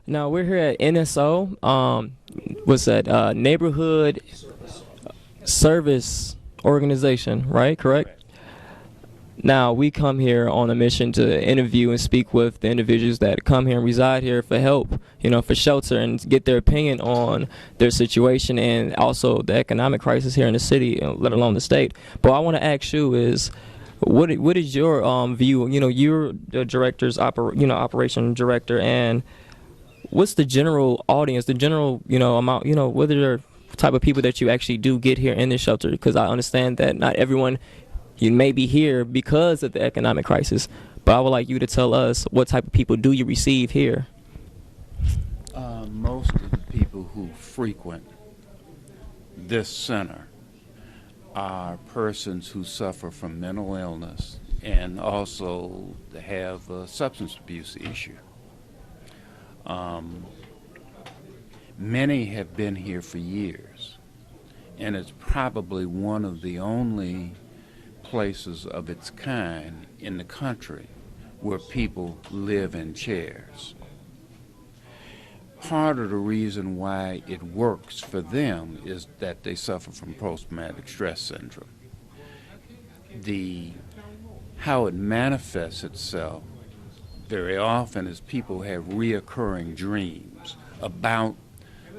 Now we're here at NSO. What's that? Neighborhood Service Organization, right? Correct. Now we come here on a mission to interview and speak with the individuals that come here and reside here for help, for shelter, and get their opinion on their situation and also the economic crisis here in the city, let alone the state. But I want to ask you is, what is your view? You're the operation director, and what's the general audience, the general amount, what are the type of people that you actually do get here in this shelter? Because I understand that not everyone you may be here because of the economic crisis, but I would like you to tell us what type of people do you receive here. Most of the people who frequent this center are persons who suffer from mental illness and also have a substance abuse issue. Many have been here for years, and it's probably one of the only places of its kind in the country where people live in chairs. Part of the reason why it works for them is that they suffer from post-traumatic stress syndrome. How it manifests itself very often is people have reoccurring dreams about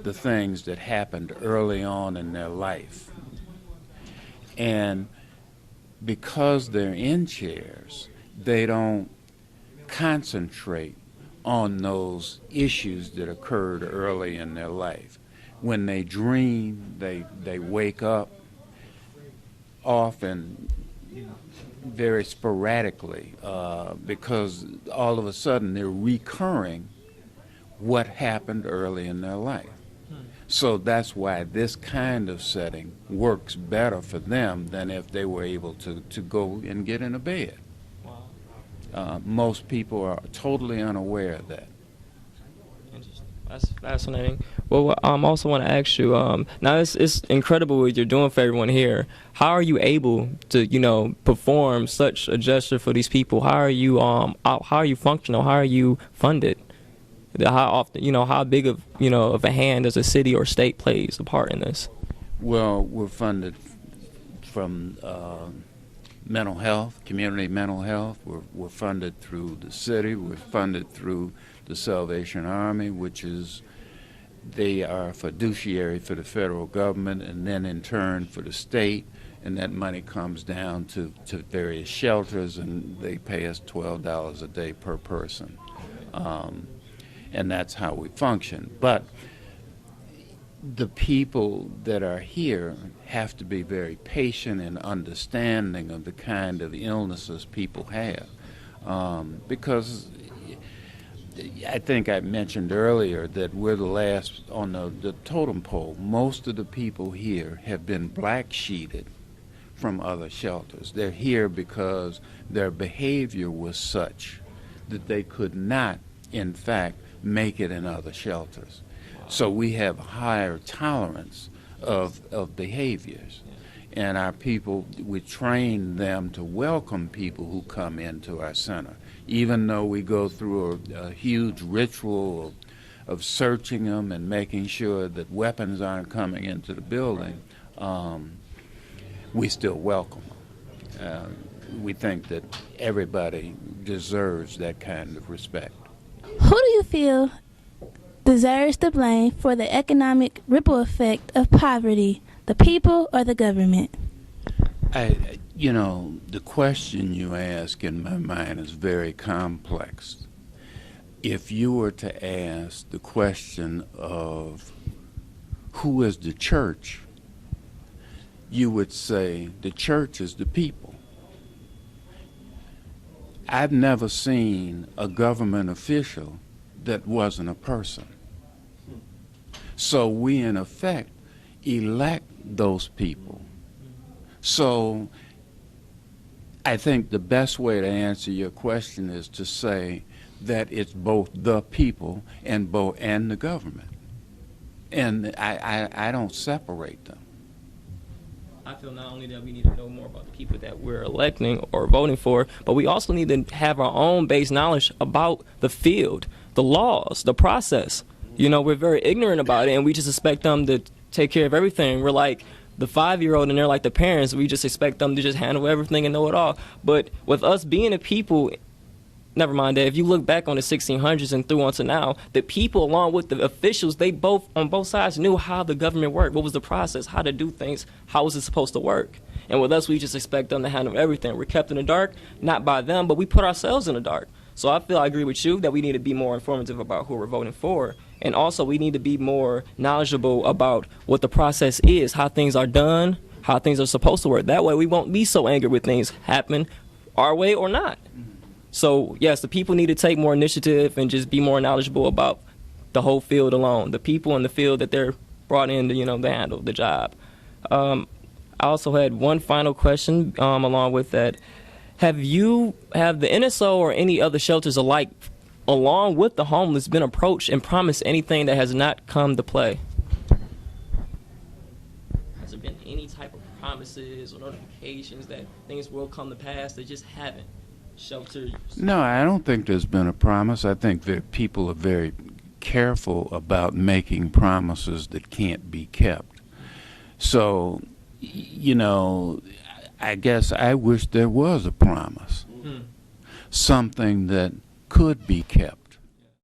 the things that happened early on in their life. And because they're in chairs, they don't concentrate on those issues that occurred early in their life. When they dream, they wake up often very sporadically because all of a sudden they're recurring what happened early in their life. So that's why this kind of setting works better for them than if they were able to go and get in a bed. Most people are totally unaware of that. Interesting. That's fascinating. Well, I also want to ask you, now it's incredible what you're doing for everyone here. How are you able to, perform such a gesture for these people? How are you functional? How are you funded? How often, how big of a hand does a city or state plays a part in this? Well, we're funded from mental health, community mental health. We're funded through the city. We're funded through the Salvation Army, they are fiduciary for the federal government, and then in turn for the state, and that money comes down to various shelters, and they pay us $12 a day per person. And that's how we function. But the people that are here have to be very patient and understanding of the kind of illnesses people have. Because I think I mentioned earlier that we're the last on the totem pole. Most of the people here have been black-sheeted from other shelters. They're here because their behavior was such that they could not, in fact, make it in other shelters. So we have higher tolerance of behaviors. And our people, we train them to welcome people who come into our center. Even though we go through a huge ritual of searching them and making sure that weapons aren't coming into the building, we still welcome them. We think that everybody deserves that kind of respect. Who do you feel deserves the blame for the economic ripple effect of poverty, the people or the government? The question you ask in my mind is very complex. If you were to ask the question of who is the church, you would say the church is the people. I've never seen a government official that wasn't a person. So we, in effect, elect those people. So I think the best way to answer your question is to say that it's both the people and the government. And I don't separate them. I feel not only that we need to know more about the people that we're electing or voting for, but we also need to have our own base knowledge about the field. the laws, the process. You know, we're very ignorant about it, and we just expect them to take care of everything. We're like the 5-year-old, and they're like the parents. We just expect them to just handle everything and know it all. But with us being a people, never mind that. If you look back on the 1600s and through on to now, the people, along with the officials, they both, on both sides, knew how the government worked, what was the process, how to do things, how was it supposed to work. And with us, we just expect them to handle everything. We're kept in the dark, not by them, but we put ourselves in the dark. So I agree with you that we need to be more informative about who we're voting for. And also, we need to be more knowledgeable about what the process is, how things are done, how things are supposed to work. That way, we won't be so angry when things happen our way or not. So, yes, the people need to take more initiative and just be more knowledgeable about the whole field alone, the people in the field that they're brought in to, to handle the job. I also had one final question along with that. Have the NSO or any other shelters alike, along with the homeless, been approached and promised anything that has not come to play? Has there been any type of promises or notifications that things will come to pass that just haven't? Shelters? No, I don't think there's been a promise. I think that people are very careful about making promises that can't be kept. So, I guess I wish there was a promise, something that could be kept.